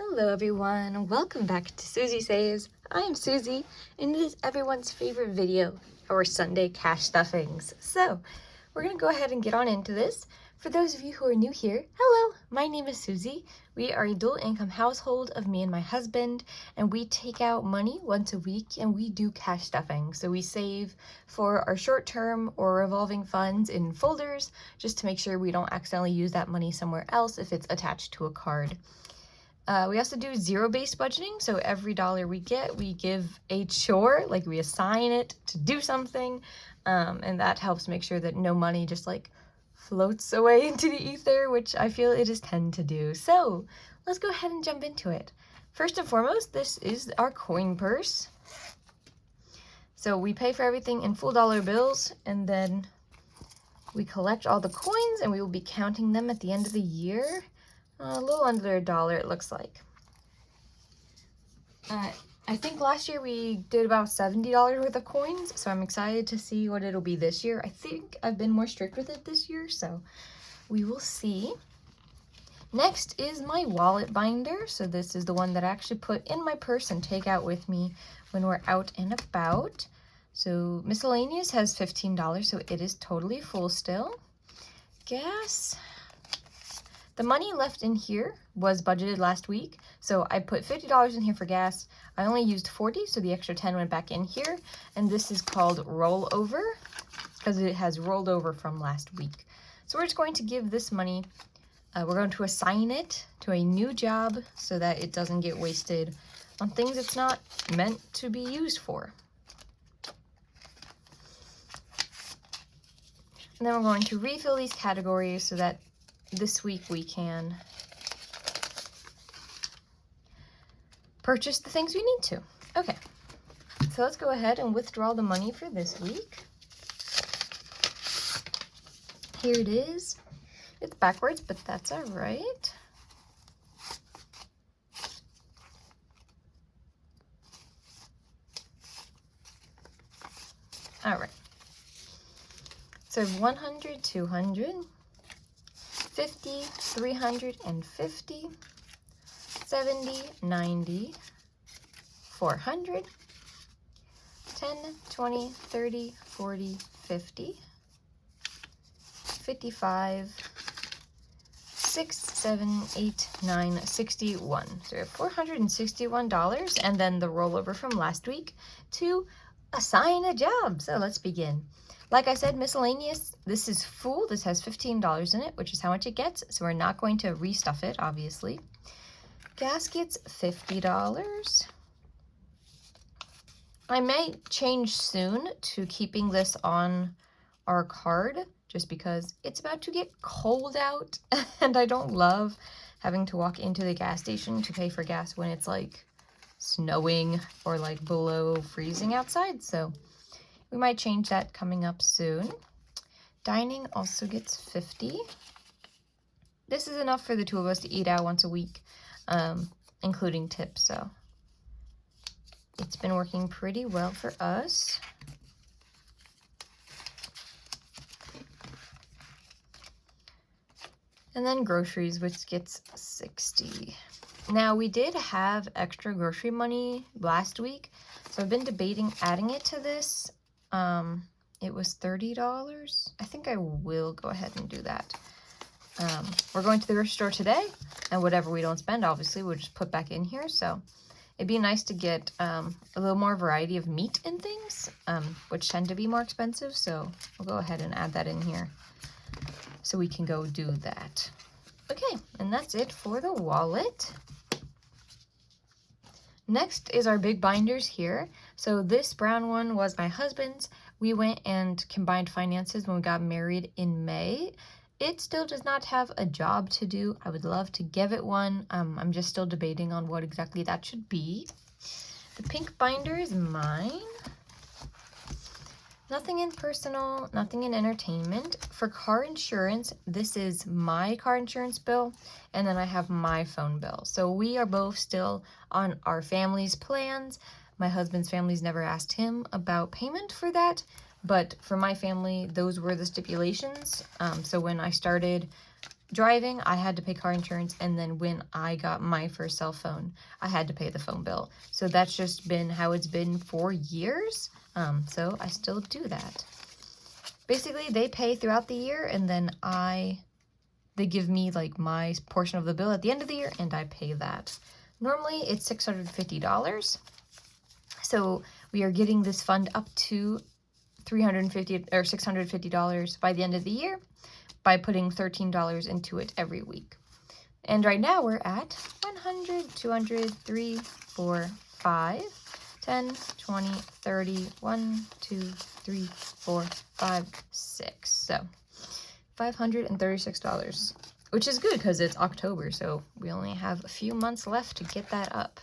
Hello everyone, welcome back to Susie Saves. I am Susie, and it is everyone's favorite video, our Sunday cash stuffings. So, we're going to go ahead and get on into this. For those of you who are new here, hello, my name is Susie. We are a dual income household of me and my husband, and we take out money once a week and we do cash stuffing. So we save for our short-term or revolving funds in folders, just to make sure we don't accidentally use that money somewhere else if it's attached to a card. We also do zero-based budgeting, so every dollar we get, we give a chore, like we assign it to do something, and that helps make sure that no money just like floats away into the ether, which I feel it is tend to do. So let's go ahead and jump into it. First and foremost, this is our coin purse. So we pay for everything in full dollar bills, and then we collect all the coins, and we will be counting them at the end of the year. A little under $1, it looks like. I think last year we did about $70 worth of coins, so I'm excited to see what it'll be this year. I think I've been more strict with it this year, so we will see. Next is my wallet binder. So this is the one that I actually put in my purse and take out with me when we're out and about. So miscellaneous has $15, so it is totally full still. Gas. The money left in here was budgeted last week, so I put $50 in here for gas. I only used 40, so the extra 10 went back in here, and this is called rollover because it has rolled over from last week. So we're just going to give this money, we're going to assign it to a new job so that it doesn't get wasted on things it's not meant to be used for. And then we're going to refill these categories so that this week we can purchase the things we need to. Okay, so let's go ahead and withdraw the money for this week. Here it is. It's backwards, but that's all right. All right. So 100, 200. 50, 350, 70, 90, 400, 10, 20, 30, 40, 50, 55, 6, 7, 8, 9, 61. So we have $461, and then the rollover from last week to assign a job. So let's begin. Like I said, miscellaneous, this is full. This has $15 in it, which is how much it gets. So we're not going to restuff it, obviously. Gaskets, $50. I may change soon to keeping this on our card just because it's about to get cold out and I don't love having to walk into the gas station to pay for gas when it's like snowing or like below freezing outside. So we might change that coming up soon. Dining also gets 50. This is enough for the two of us to eat out once a week, including tips, so it's been working pretty well for us. And then groceries, which gets 60. Now, we did have extra grocery money last week, so I've been debating adding it to this. It was $30. I think I will go ahead and do that. We're going to the grocery store today, and whatever we don't spend, obviously, we'll just put back in here. So it'd be nice to get a little more variety of meat and things, which tend to be more expensive. So we'll go ahead and add that in here so we can go do that. Okay, and that's it for the wallet. Next is our big binders here. So this brown one was my husband's. We went and combined finances when we got married in May. It still does not have a job to do. I would love to give it one. I'm just still debating on what exactly that should be. The pink binder is mine. Nothing in personal, nothing in entertainment. For car insurance, this is my car insurance bill, and then I have my phone bill. So we are both still on our family's plans. My husband's family's never asked him about payment for that, but for my family, those were the stipulations. So when I started driving, I had to pay car insurance, and then when I got my first cell phone, I had to pay the phone bill. So that's just been how it's been for years. So I still do that. Basically, they pay throughout the year, and then they give me like my portion of the bill at the end of the year, and I pay that. Normally, it's $650. So we are getting this fund up to $350 or $650 by the end of the year by putting $13 into it every week. And right now we're at 100, 200, 3, 4, 5, 10, 20, 30, 1, 2, 3, 4, 5, 6. So $536, which is good because it's October, so we only have a few months left to get that up.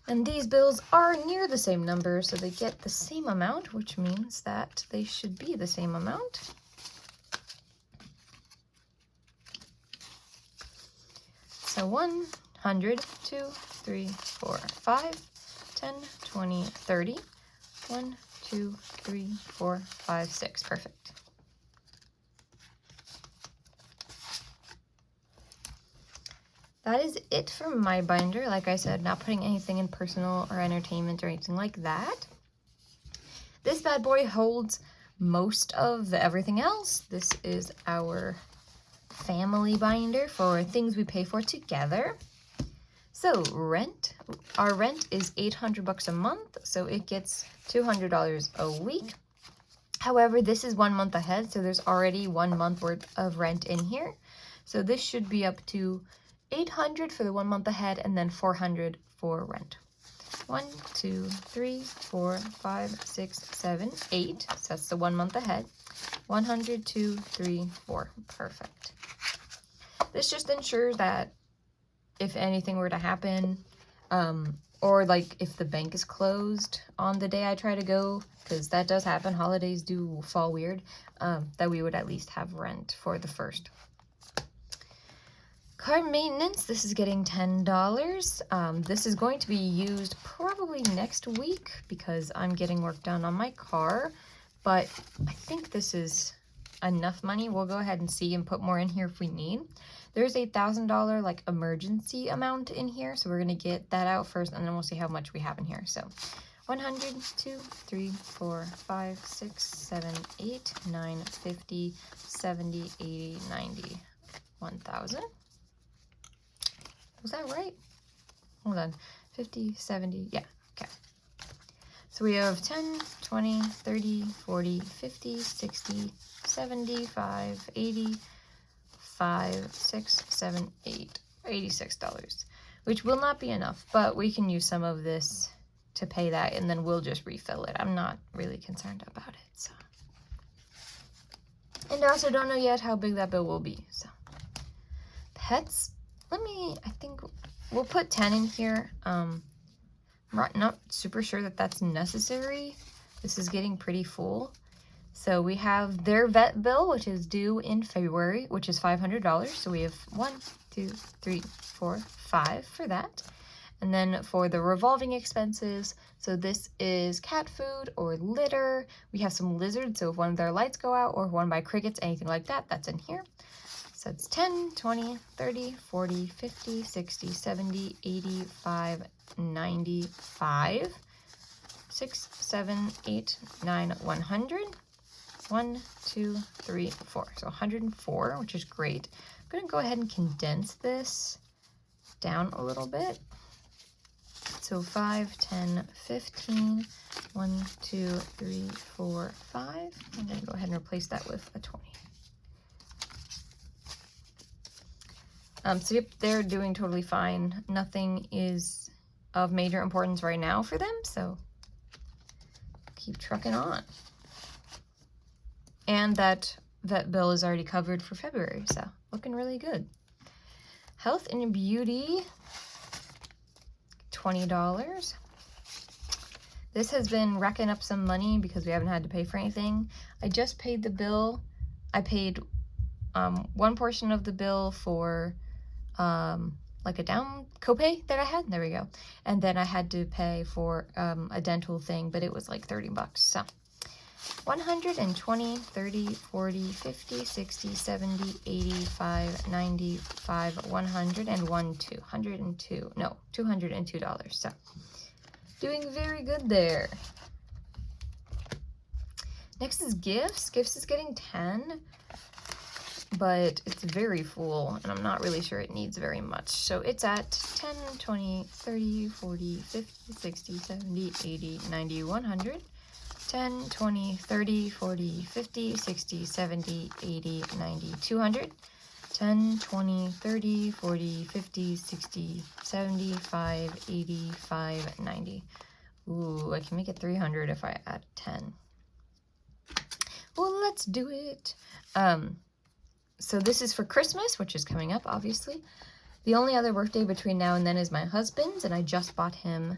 And these bills are near the same number, so they get the same amount, which means that they should be the same amount. So 100, 2, 3, 4, 5, 10, 20, 30, 1, 2, 3, 4, 5, 6. Perfect. That is it for my binder. Like I said, not putting anything in personal or entertainment or anything like that. This bad boy holds most of everything else. This is our family binder for things we pay for together. So rent, our rent is $800 a month, so it gets $200 a week. However, this is 1 month ahead, so there's already 1 month worth of rent in here. So this should be up to $800 for the 1 month ahead, and then $400 for rent. 1, 2, 3, 4, 5, 6, 7, 8. So that's the 1 month ahead. 100, 2, 3, 4. Perfect. This just ensures that if anything were to happen, or like if the bank is closed on the day I try to go, because that does happen, holidays do fall weird, that we would at least have rent for the first. Car maintenance, this is getting $10. This is going to be used probably next week because I'm getting work done on my car, but I think this is enough money. We'll go ahead and see and put more in here if we need. There's a $1,000 like emergency amount in here, so we're going to get that out first, and then we'll see how much we have in here. So 100, 2, 3, 4, 5, 6, 7, 8, 9, 50, 70, 80, 90, 1,000. Was that right? Hold on. 50, 70, yeah, okay. So we have 10, 20, 30, 40, 50, 60, 75, 80, 5, 6, 7, 8, $86, which will not be enough, but we can use some of this to pay that, and then we'll just refill it. I'm not really concerned about it, so. And I also don't know yet how big that bill will be, so. Pets, I think we'll put 10 in here. I'm not super sure that that's necessary. This is getting pretty full. So we have their vet bill, which is due in February, which is $500. So we have 1, 2, 3, 4, 5 for that. And then for the revolving expenses, so this is cat food or litter. We have some lizards, so if one of their lights go out or one by crickets, anything like that, that's in here. So it's 10, 20, 30, 40, 50, 60, 70, 85, 95, 6, 7, 8, 9, 100. 1, 2, 3, 4. So 104, which is great. I'm going to go ahead and condense this down a little bit. So 5, 10, 15, 1, 2, 3, 4, 5. I'm going to go ahead and replace that with a 20. So yep, they're doing totally fine. Nothing is of major importance right now for them, so keep trucking on. And that vet bill is already covered for February, so looking really good. Health and beauty, $20. This has been racking up some money because we haven't had to pay for anything. I just paid the bill. I paid one portion of the bill for like a down copay that I had. There we go. And then I had to pay for a dental thing, but it was like $30. So 120, 30, 40, 50, 60, 70, 85, 95, 100, and $202. So doing very good there. Next is gifts. Gifts is getting 10, but it's very full, and I'm not really sure it needs very much. So it's at 10, 20, 30, 40, 50, 60, 70, 80, 90, 100. 10, 20, 30, 40, 50, 60, 70, 80, 90, 200. 10, 20, 30, 40, 50, 60, 75, 85, 90. Ooh, I can make it 300 if I add 10. Well, let's do it. So this is for Christmas, which is coming up, obviously. The only other birthday between now and then is my husband's, and I just bought him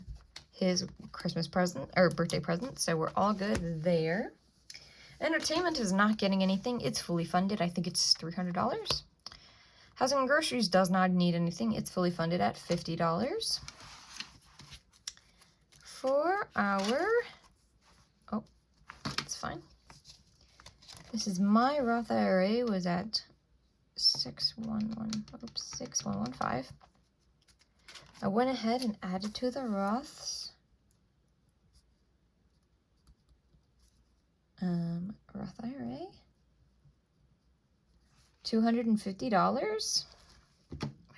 his Christmas present, or birthday present, so we're all good there. Entertainment is not getting anything. It's fully funded. I think it's $300. Housing and groceries does not need anything. It's fully funded at $50. For our, oh, it's fine. This is my Roth IRA was at 6115. I went ahead and added to the Roths. Roth IRA, $250,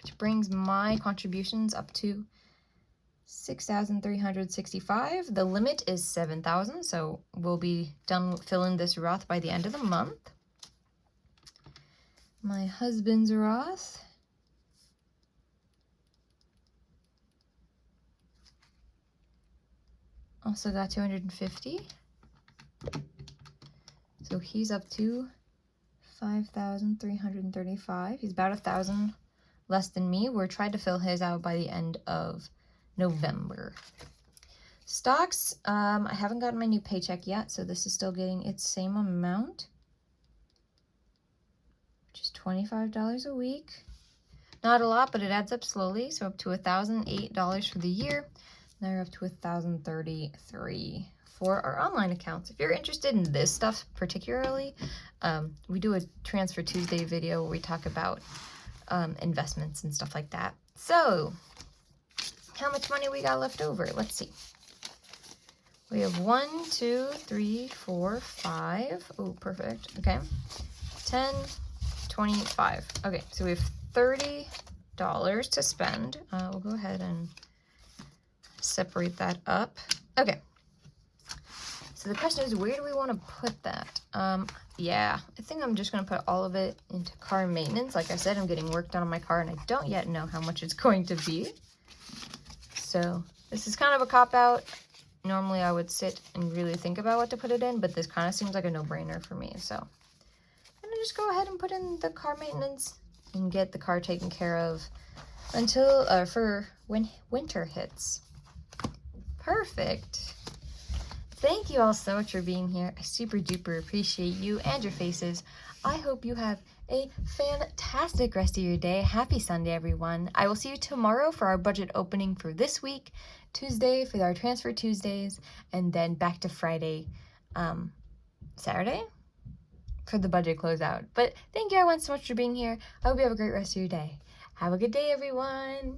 which brings my contributions up to $6,365. The limit is $7,000, so we'll be done filling this Roth by the end of the month. My husband's Roth, also got $250. So he's up to $5,335. He's about $1,000 less than me. We're trying to fill his out by the end of November. Stocks, I haven't gotten my new paycheck yet, so this is still getting its same amount, which is $25 a week. Not a lot, but it adds up slowly. So up to $1,008 for the year. Now we're up to $1,033 for our online accounts. If you're interested in this stuff particularly, we do a Transfer Tuesday video where we talk about investments and stuff like that. So how much money we got left over? Let's see. We have 1, 2, 3, 4, 5. Oh, perfect. Okay. 10, 25. Okay, so we have $30 to spend. We'll go ahead and separate that up. Okay. So the question is, where do we want to put that? Yeah, I think I'm just going to put all of it into car maintenance. Like I said, I'm getting work done on my car, and I don't yet know how much it's going to be. So this is kind of a cop-out. Normally I would sit and really think about what to put it in, but this kind of seems like a no-brainer for me. So I'm going to just go ahead and put in the car maintenance and get the car taken care of until, for when winter hits. Perfect. Thank you all so much for being here. I super duper appreciate you and your faces. I hope you have a fantastic rest of your day. Happy Sunday, everyone. I will see you tomorrow for our budget opening for this week, Tuesday for our Transfer Tuesdays, and then back to Friday, Saturday for the budget closeout. But thank you everyone so much for being here. I hope you have a great rest of your day. Have a good day, everyone.